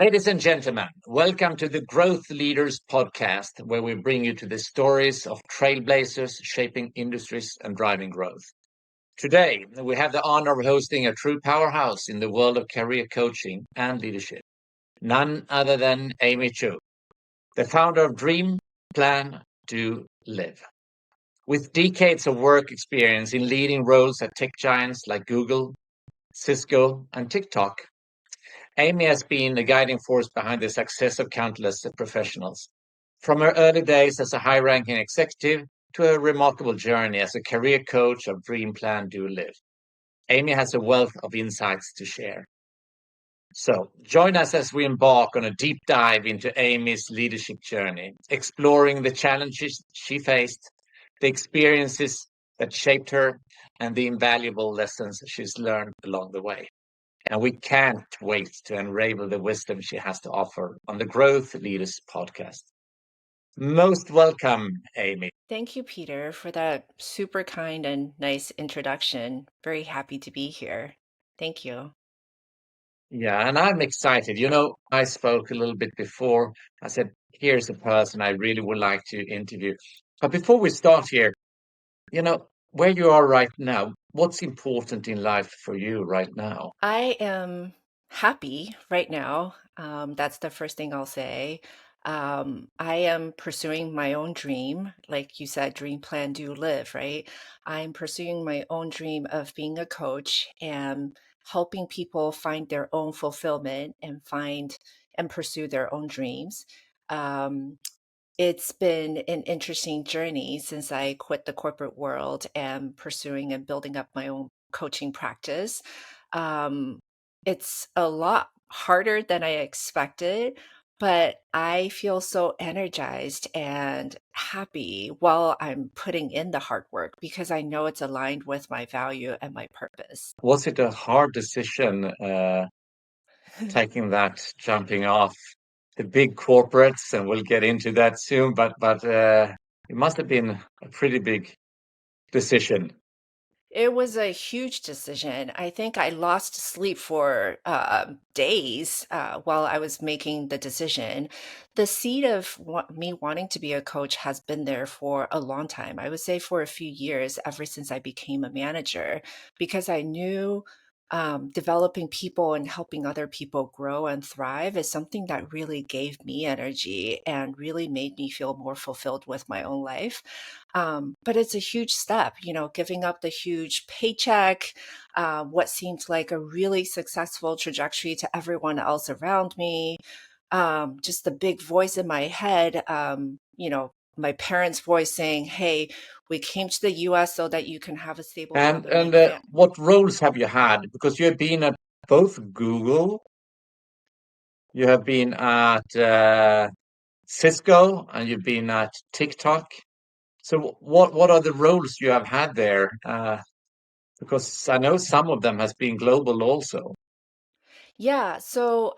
Ladies and gentlemen, welcome to the Growth Leaders podcast, where we bring you to the stories of trailblazers shaping industries and driving growth. Today, we have the honor of hosting a true powerhouse in the world of career coaching and leadership, none other than Amy Chou, the founder of Dream, Plan, Do, Live. With decades of work experience in leading roles at tech giants like Google, Cisco, and TikTok, Amy has been the guiding force behind the success of countless professionals. From her early days as a high-ranking executive to a remarkable journey as a career coach of Dream, Plan, Do, Live, Amy has a wealth of insights to share. So join us as we embark on a deep dive into Amy's leadership journey, exploring the challenges she faced, the experiences that shaped her, and the invaluable lessons she's learned along the way. And we can't wait to unravel the wisdom she has to offer on the Growth Leaders podcast. Most welcome, Amy. Thank you, Peter, for that super kind and nice introduction. Very happy to be here. Thank you. Yeah, and I'm excited. I spoke a little bit before. I said, here's a person I really would like to interview. But before we start here, where you are right now, what's important in life for you right now? I am happy right now. That's the first thing I'll say. I am pursuing my own dream. Like you said, dream, plan, do, live, right? I'm pursuing my own dream of being a coach and helping people find their own fulfillment and find and pursue their own dreams. Um, It's been an interesting journey since I quit the corporate world and pursuing and building up my own coaching practice. Um, it's a lot harder than I expected, but I feel so energized and happy while I'm putting in the hard work because I know it's aligned with my value and my purpose. Was it a hard decision taking that, jumping off the big corporates, and we'll get into that soon. But it must have been a pretty big decision. It was a huge decision. I think I lost sleep for days while I was making the decision. The seed of me wanting to be a coach has been there for a long time. I would say for a few years, ever since I became a manager, because I knew developing people and helping other people grow and thrive is something that really gave me energy and really made me feel more fulfilled with my own life. But it's a huge step, giving up the huge paycheck, what seemed like a really successful trajectory to everyone else around me, just the big voice in my head, my parents' voice saying, "Hey, we came to the US so that you can have a stable And job and and make uh, family." what roles have you had? Because you have been at both Google, you have been at Cisco, and you've been at TikTok. So what are the roles you have had there? Because I know some of them has been global also. Yeah, so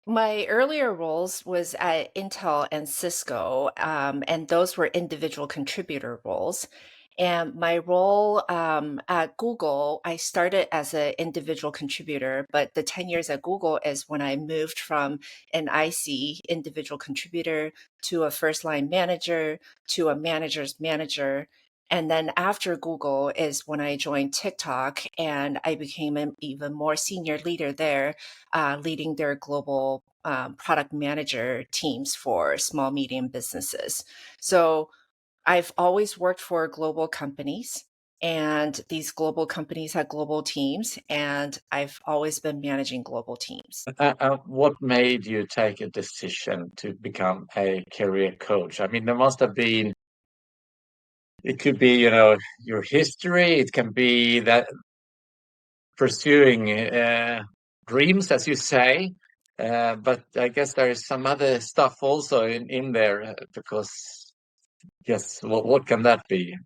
my earlier roles was at Intel and Cisco, and those were individual contributor roles. And my role at Google, I started as an individual contributor, but the 10 years at Google is when I moved from an IC, individual contributor, to a first line manager, to a manager's manager. And then after Google is when I joined TikTok and I became an even more senior leader there, leading their global product manager teams for small, medium businesses. So I've always worked for global companies, and these global companies had global teams, and I've always been managing global teams. What made you take a decision to become a career coach? I mean, there must have been, it could be, your history, it can be that pursuing dreams, as you say. But I guess there is some other stuff also in there because, yes, what can that be?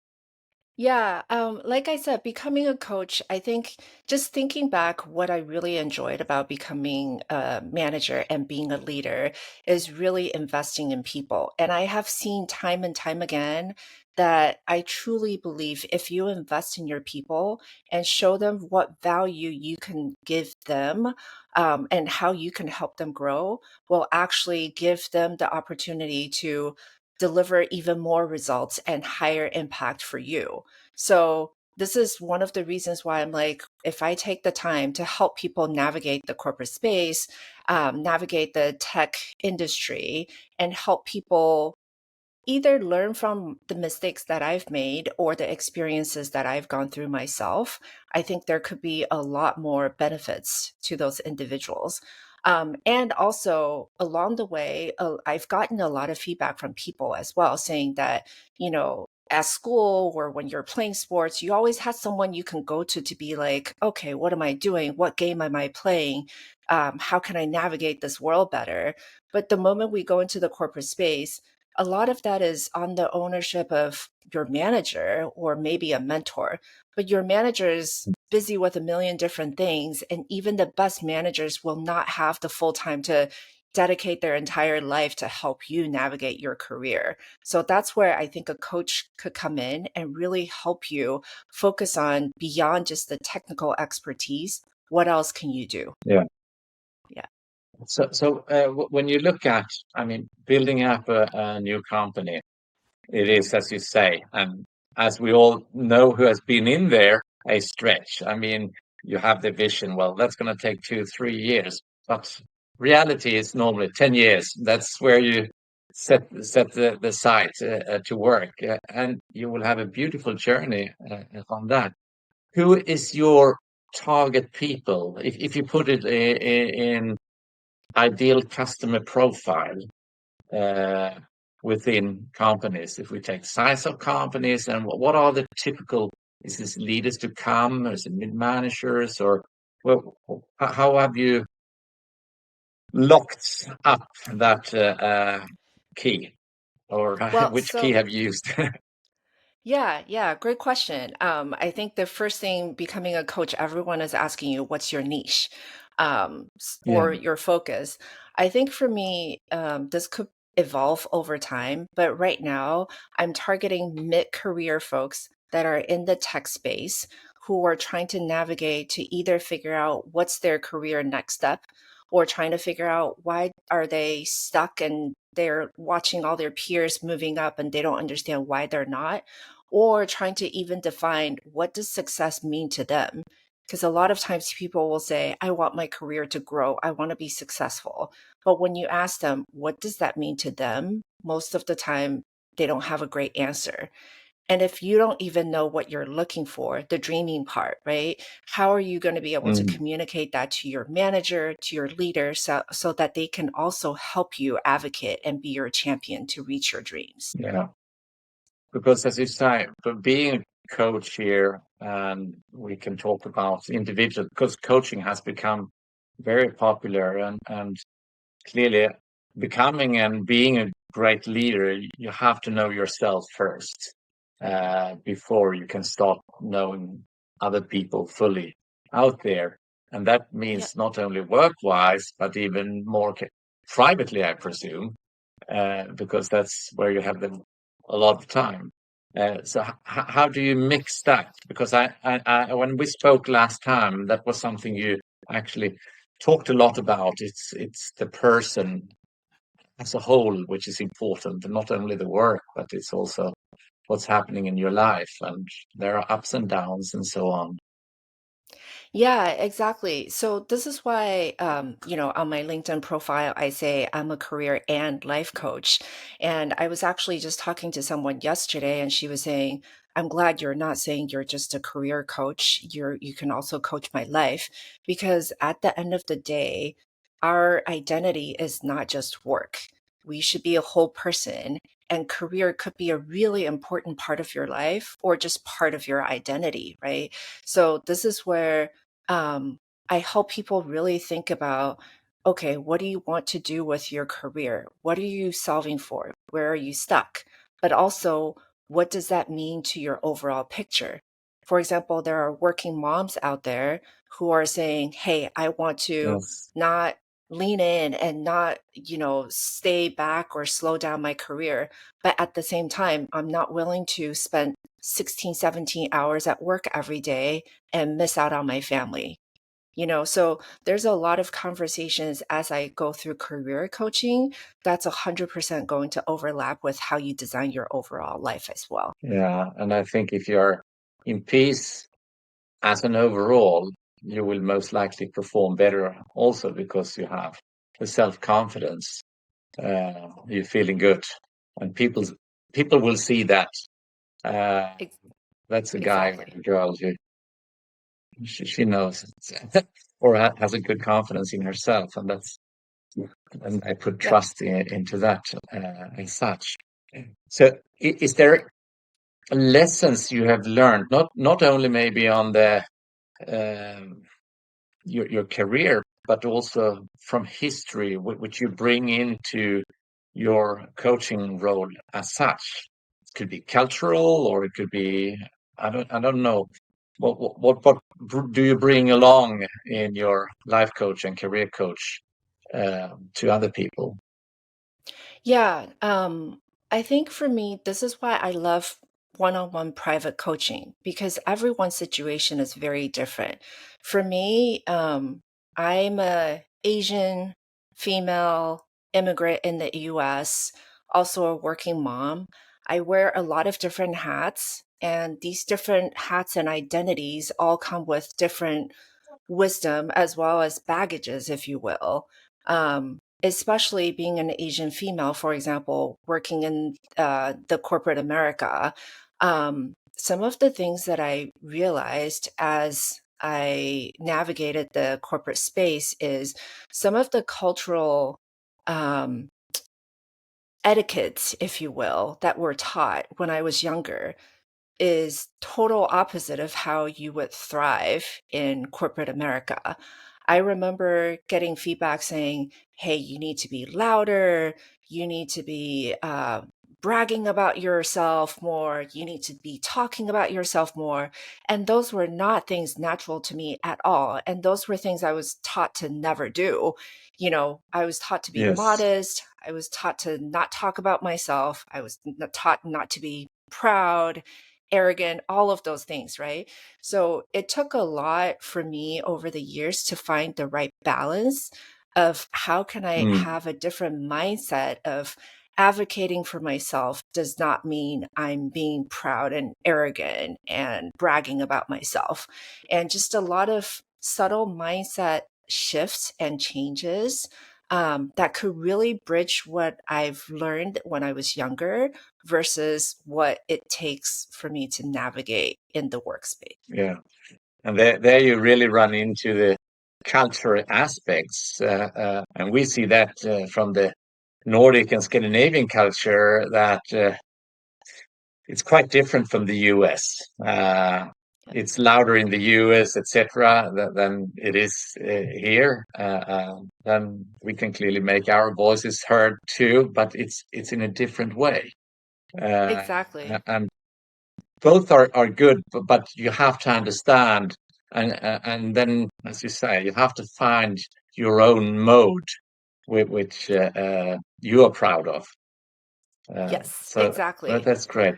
Yeah, like I said, becoming a coach, I think just thinking back, what I really enjoyed about becoming a manager and being a leader is really investing in people. And I have seen time and time again that I truly believe if you invest in your people and show them what value you can give them, and how you can help them grow, will actually give them the opportunity to deliver even more results and higher impact for you. So this is one of the reasons why I'm like, if I take the time to help people navigate the corporate space, navigate the tech industry, and help people either learn from the mistakes that I've made or the experiences that I've gone through myself, I think there could be a lot more benefits to those individuals. And also along the way, I've gotten a lot of feedback from people as well saying that, at school or when you're playing sports, you always have someone you can go to be like, okay, what am I doing? What game am I playing? How can I navigate this world better? But the moment we go into the corporate space, a lot of that is on the ownership of your manager or maybe a mentor, but your manager is busy with a million different things. And even the best managers will not have the full time to dedicate their entire life to help you navigate your career. So that's where I think a coach could come in and really help you focus on beyond just the technical expertise. What else can you do? Yeah. Yeah. When you look at, I mean, building up a new company, it is, as you say, and as we all know who has been in there, a stretch. I mean, you have the vision, well, that's going to take 2, 3 years, but reality is normally 10 years. That's where you set the site to work, and you will have a beautiful journey on that. Who is your target people? If you put it in ideal customer profile uh, within companies, if we take size of companies, and what are the typical, is this leaders to come, or is it mid managers, or well, how have you locked up that key, or Well, which key so have you used? yeah, yeah, great question. I think the first thing becoming a coach, everyone is asking you, what's your niche, Yeah. or your focus? I think for me, this could evolve over time, but right now I'm targeting mid-career folks that are in the tech space who are trying to navigate to either figure out what's their career next step or trying to figure out why are they stuck and they're watching all their peers moving up and they don't understand why they're not, or trying to even define what does success mean to them, because a lot of times people will say, I want my career to grow, I want to be successful, but when you ask them what does that mean to them, most of the time they don't have a great answer. And if you don't even know what you're looking for, the dreaming part, right? How are you going to be able to Mm, communicate that to your manager, to your leader, so that they can also help you advocate and be your champion to reach your dreams? yeah. Because as you say, but being a coach here, and we can talk about individual, because coaching has become very popular, and clearly becoming and being a great leader, you have to know yourself first before you can start knowing other people fully out there. And that Yeah. means not only work wise, but even more privately, I presume, because that's where you have a lot of time. How do you mix that? Because when we spoke last time, that was something you actually talked a lot about. It's the person as a whole which is important, and not only the work, but it's also what's happening in your life, and there are ups and downs and so on. Yeah, exactly. So this is why, on my LinkedIn profile, I say I'm a career and life coach. And I was actually just talking to someone yesterday, and she was saying, I'm glad you're not saying you're just a career coach. You can also coach my life, because at the end of the day, our identity is not just work. We should be a whole person, and career could be a really important part of your life or just part of your identity, right? So this is where um, I help people really think about, okay, what do you want to do with your career? What are you solving for? Where are you stuck? But also, what does that mean to your overall picture? For example, there are working moms out there who are saying, hey, I want to Yes. not lean in and not, stay back or slow down my career. But at the same time, I'm not willing to spend 16, 17 hours at work every day and miss out on my family. So there's a lot of conversations as I go through career coaching that's 100% going to overlap with how you design your overall life as well. Yeah, and I think if you're in peace as an overall, you will most likely perform better also because you have the self-confidence. You're feeling good, and people will see that. Uh, Ex- that's a guy or exactly. a girl who she knows or has a good confidence in herself, and I put Yep. trust into that as such. So, is there lessons you have learned, not only maybe on the um, your career, but also from history, which you bring into your coaching role as such? It could be cultural, or it could be I don't know. What do you bring along in your life coach and career coach to other people? Yeah, I think for me, this is why I love one-on-one private coaching because everyone's situation is very different. For me, I'm a Asian female immigrant in the US, also a working mom. I wear a lot of different hats, and these different hats and identities all come with different wisdom as well as baggages, if you will. Especially being an Asian female, for example, working in the corporate America. Some of the things that I realized as I navigated the corporate space is some of the cultural um, etiquettes, if you will, that were taught when I was younger is total opposite of how you would thrive in corporate America. I remember getting feedback saying, "Hey, you need to be louder. You need to be bragging about yourself more. You need to be talking about yourself more." And those were not things natural to me at all. And those were things I was taught to never do. I was taught to be Yes. modest. I was taught to not talk about myself. I was taught not to be proud, arrogant, all of those things, right? So it took a lot for me over the years to find the right balance of how can I Mm, have a different mindset of advocating for myself does not mean I'm being proud and arrogant and bragging about myself. And just a lot of subtle mindset shifts and changes that could really bridge what I've learned when I was younger versus what it takes for me to navigate in the workspace. yeah. And there you really run into the cultural aspects, and we see that from the Nordic and Scandinavian culture that it's quite different from the US. It's louder in the US, etc., than it is here. Then we can clearly make our voices heard too, but it's in a different way. Uh, Exactly. and both are good, but you have to understand, and then, as you say, you have to find your own mode, which you are proud of. Yes, So exactly. that's great.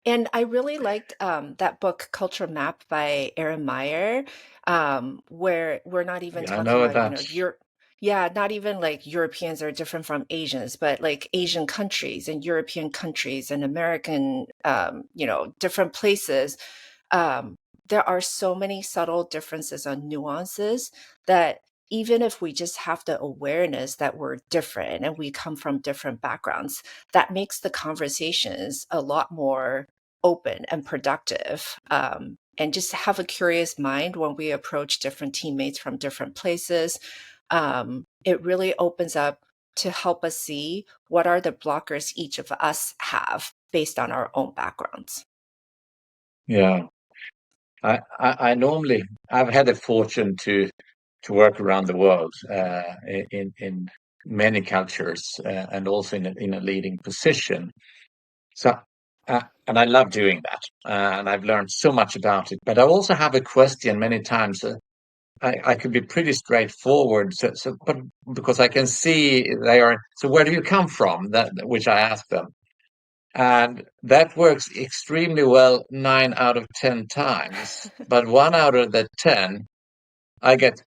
And I really liked that book, Culture Map by Erin Meyer, where we're not even Yeah, I talking know about, that. yeah, not even like Europeans are different from Asians, but like Asian countries and European countries and American, different places. Um, there are so many subtle differences and nuances that even if we just have the awareness that we're different and we come from different backgrounds, that makes the conversations a lot more open and productive. And just have a curious mind when we approach different teammates from different places. It really opens up to help us see what are the blockers each of us have based on our own backgrounds. Yeah, I normally I've had the fortune to work around the world in many cultures and also in a leading position. So and I love doing that, and I've learned so much about it. But I also have a question many times. I could be pretty straightforward. But because I can see they are. So where do you come from? That which I ask them, and that works extremely well 9 out of 10 times. But 1 out of the 10, I get.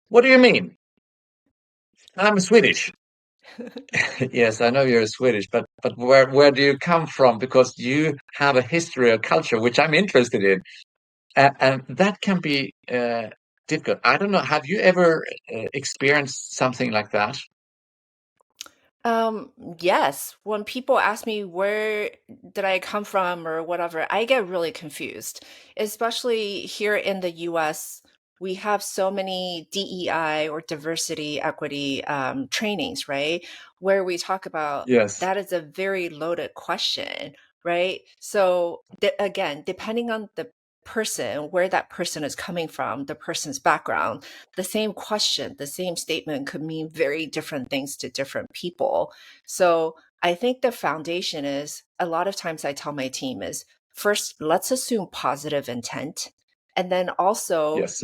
What do you mean? I'm Swedish. Yes, I know you're Swedish, but where do you come from? Because you have a history or culture which I'm interested in, and that can be difficult. I don't know. Have you ever experienced something like that? Um, yes. When people ask me where did I come from or whatever, I get really confused. Especially here in the US, we have so many DEI or diversity equity trainings, right? Where we talk about Yes. that is a very loaded question, right? So again, depending on the person, where that person is coming from, the person's background, the same question, the same statement could mean very different things to different people. So I think the foundation is a lot of times I tell my team is first, let's assume positive intent. And then also, Yes.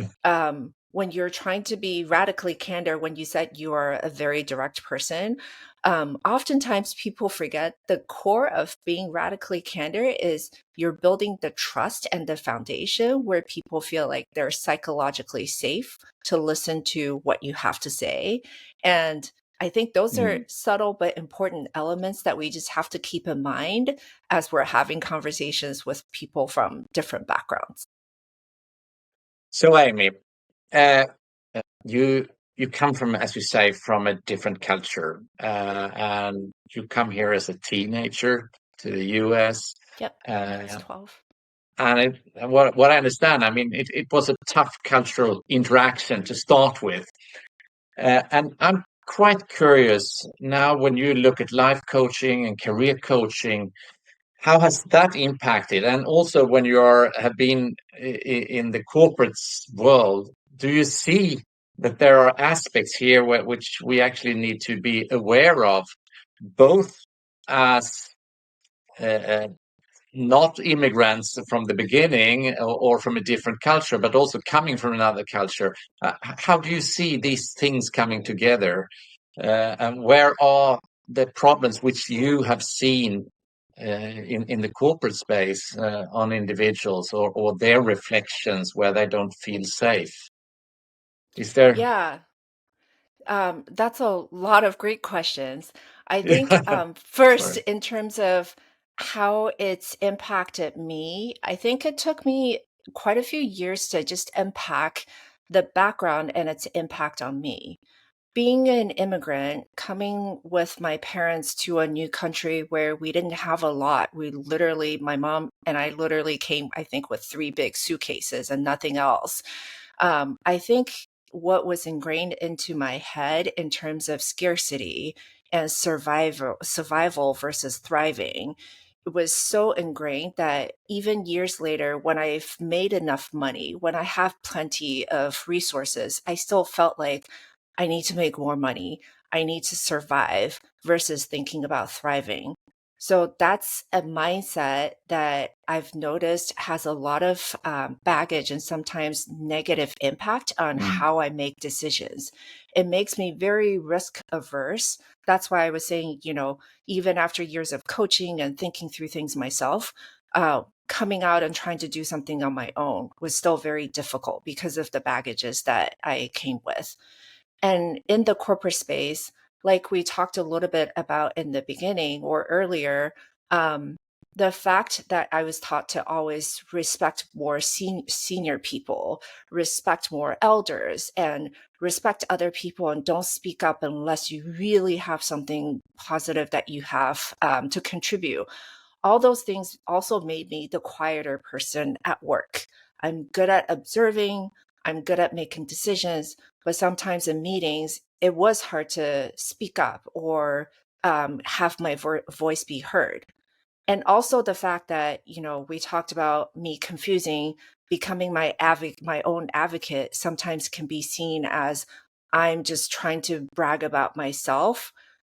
when you're trying to be radically candor, when you said you are a very direct person, oftentimes people forget the core of being radically candor is you're building the trust and the foundation where people feel like they're psychologically safe to listen to what you have to say. And I think those are Mm. subtle but important elements that we just have to keep in mind as we're having conversations with people from different backgrounds. So, Amy, uh, you you come from, as you say, from a different culture, and you come here as a teenager to the US. Yep, I was Uh, 12. and what I understand, I mean, it was a tough cultural interaction to start with. And I'm quite curious now when you look at life coaching and career coaching, how has that impacted? And also when you have been in the corporate world, do you see that there are aspects here which we actually need to be aware of, both as uh, not immigrants from the beginning or from a different culture, but also coming from another culture. How do you see these things coming together? And where are the problems which you have seen in the corporate space on individuals or their reflections where they don't feel safe? Is there? Yeah, that's a lot of great questions. I think Yeah, first, sorry. in terms of how it's impacted me, I think it took me quite a few years to just unpack the background and its impact on me. Being an immigrant, coming with my parents to a new country where we didn't have a lot, we literally, my mom and I literally came, I think, with three big suitcases and nothing else. I think what was ingrained into my head in terms of scarcity and survival versus thriving was so ingrained that even years later, when I've made enough money, when I have plenty of resources, I still felt like I need to make more money. I need to survive versus thinking about thriving. So that's a mindset that I've noticed has a lot of baggage and sometimes negative impact on Mm, how I make decisions. It makes me very risk averse. That's why I was saying, even after years of coaching and thinking through things myself, coming out and trying to do something on my own was still very difficult because of the baggages that I came with. And in the corporate space, like we talked a little bit about in the beginning or earlier, um, the fact that I was taught to always respect more senior people, respect more elders, and respect other people, and don't speak up unless you really have something positive that you have to contribute. All those things also made me the quieter person at work. I'm good at observing, I'm good at making decisions, but sometimes in meetings, it was hard to speak up or have my voice be heard. And also the fact that, we talked about me confusing becoming my own advocate sometimes can be seen as I'm just trying to brag about myself.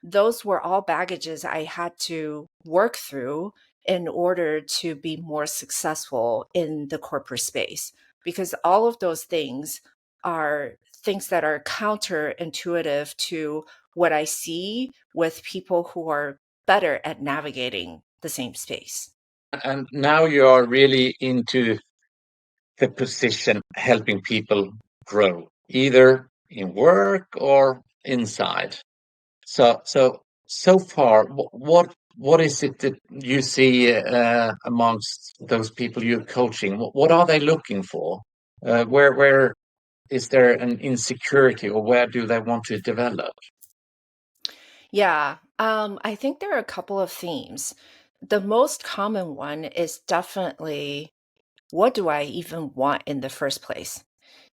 Those were all baggages I had to work through in order to be more successful in the corporate space because all of those things are things that are counterintuitive to what I see with people who are better at navigating the same space. And now you are really into the position helping people grow, either in work or inside. So far, what is it that you see amongst those people you're coaching? What are they looking for? Where is there an insecurity, or where do they want to develop? Yeah, I think there are a couple of themes. The most common one is definitely, what do I even want in the first place?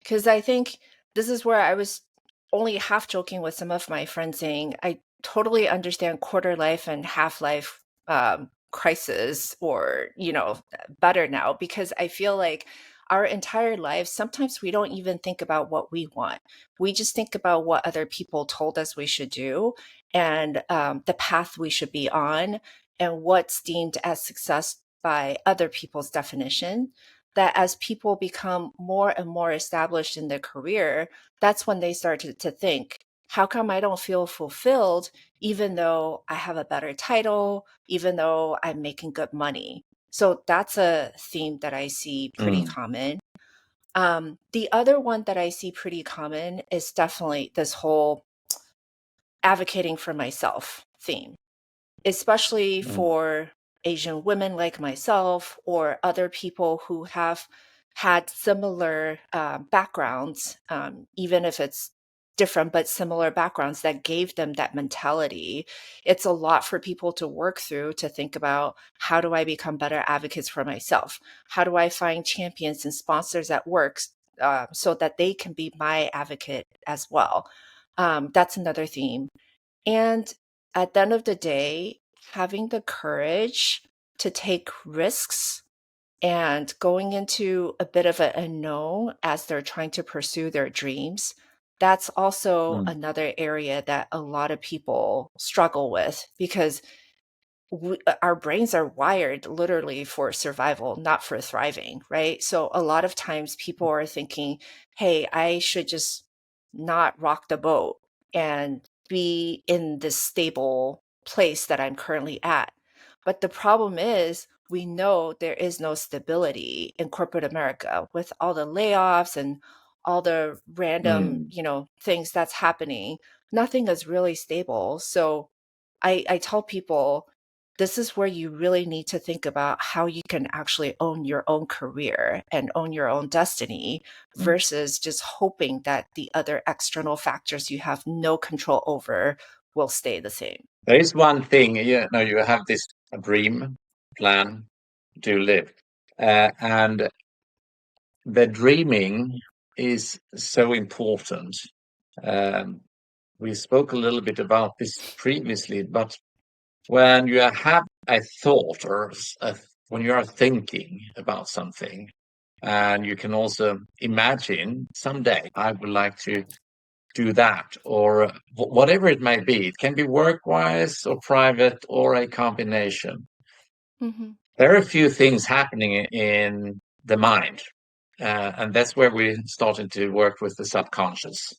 Because I think this is where I was only half joking with some of my friends saying, I totally understand quarter life and half life crisis, or, better now, because I feel like our entire lives, sometimes we don't even think about what we want. We just think about what other people told us we should do, and the path we should be on, and what's deemed as success by other people's definition. That as people become more and more established in their career, that's when they start to think, how come I don't feel fulfilled, even though I have a better title, even though I'm making good money? So that's a theme that I see pretty Mm, common. The other one that I see pretty common is definitely this whole advocating for myself theme, especially mm, for Asian women like myself, or other people who have had similar backgrounds, even if it's different, but similar backgrounds that gave them that mentality. It's a lot for people to work through, to think about, how do I become better advocates for myself? How do I find champions and sponsors at work, so that they can be my advocate as well? That's another theme. And at the end of the day, having the courage to take risks and going into a bit of an unknown as they're trying to pursue their dreams, that's also mm. another area that a lot of people struggle with, because our brains are wired literally for survival, not for thriving, right? So a lot of times people are thinking, hey, I should just not rock the boat and be in this stable place that I'm currently at. But the problem is, we know there is no stability in corporate America with all the layoffs and all the random, Mm. things that's happening. Nothing is really stable. So I tell people, this is where you really need to think about how you can actually own your own career and own your own destiny, Mm. versus just hoping that the other external factors you have no control over will stay the same. There is one thing, you have this dream, plan, to live, and the dreaming is so important. Um, we spoke a little bit about this previously, but when you have a thought, or when you are thinking about something, and you can also imagine, someday I would like to do that, or whatever it may be. It can be work-wise or private or a combination. Hmm. There are a few things happening in the mind, and that's where we started to work with the subconscious.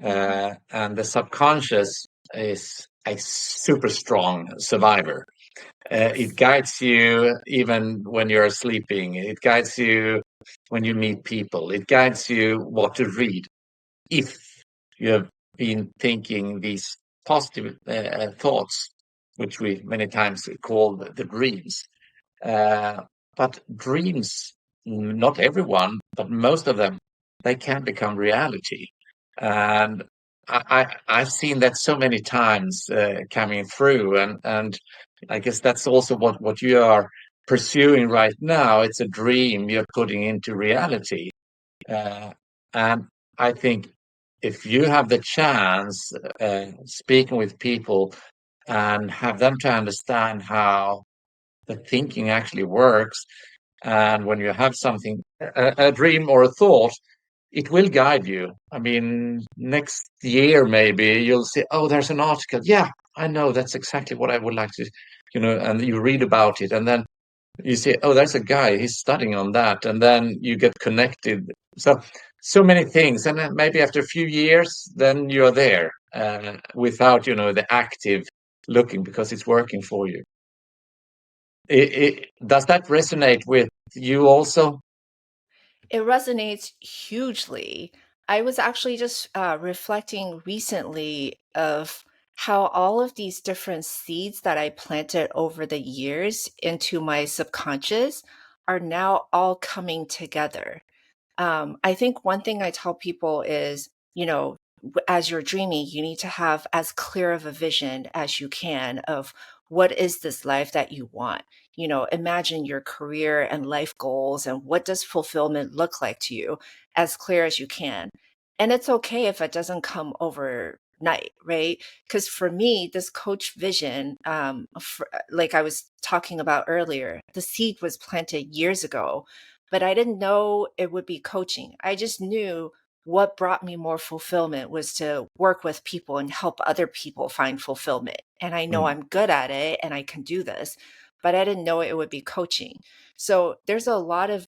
Hmm. And the subconscious is a super strong survivor. It Yes. guides you even when you're sleeping. It guides you when you meet people. It guides you what to read. If you have been thinking these positive thoughts, which we many times call the dreams. Uh, but dreams, not everyone, but most of them, they can become reality. And I've seen that so many times coming through, and I guess that's also what you are pursuing right now. It's a dream you're putting into reality. Uh, and I think if you have the chance speaking with people and have them to understand how the thinking actually works, and when you have something, a dream or a thought, it will guide you. I mean, next year maybe you'll say, "Oh, there's an article. Yeah, I know that's exactly what I would like to," and you read about it, and then you say, "Oh, there's a guy. He's studying on that," and then you get connected. So, so many things, and then maybe after a few years, then you're there without, the active looking because it's working for you. Does that resonate with you also? It resonates hugely. I was actually just reflecting recently of how all of these different seeds that I planted over the years into my subconscious are now all coming together. I think one thing I tell people is, as you're dreaming, you need to have as clear of a vision as you can of what is this life that you want. Imagine your career and life goals and what does fulfillment look like to you as clear as you can. And it's okay if it doesn't come overnight, right? Because for me, this coach vision, like I was talking about earlier, the seed was planted years ago, but I didn't know it would be coaching. I just knew what brought me more fulfillment was to work with people and help other people find fulfillment. And I know Mm. I'm good at it and I can do this, but I didn't know it would be coaching. So there's a lot of,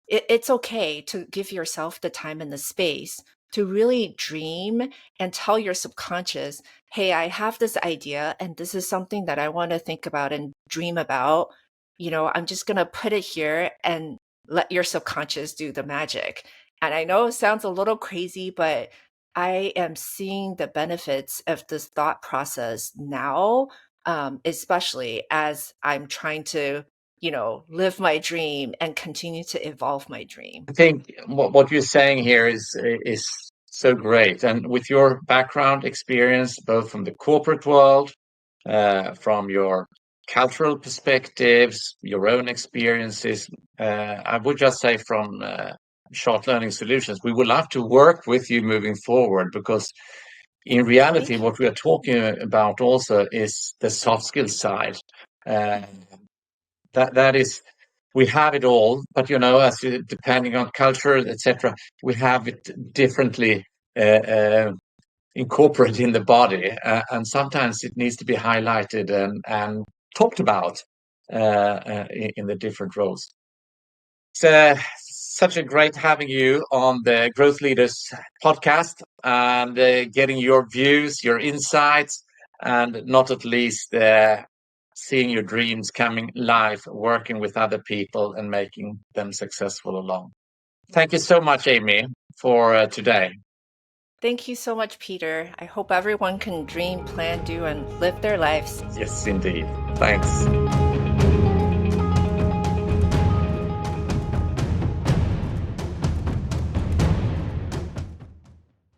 it's okay to give yourself the time and the space to really dream and tell your subconscious, hey, I have this idea and this is something that I want to think about and dream about. I'm just going to put it here and let your subconscious do the magic. And I know it sounds a little crazy, but I am seeing the benefits of this thought process now, especially as I'm trying to live my dream and continue to evolve my dream. I think what you're saying here is so great, and with your background experience, both from the corporate world, from your cultural perspectives, your own experiences, I would just say from Short Learning Solutions, we would love to work with you moving forward because in reality, Thank you. what we are talking about also is the soft skill side. Uh, that is, we have it all, but depending on culture, etc., we have it differently incorporated in the body, and sometimes it needs to be highlighted and talked about in the different roles. It's such a great having you on the Growth Leaders podcast and getting your views, your insights, and not at least seeing your dreams coming live, working with other people and making them successful along. Thank you so much, Amy, for today. Thank you so much, Peter. I hope everyone can dream, plan, do, and live their lives. Yes, indeed. Thanks.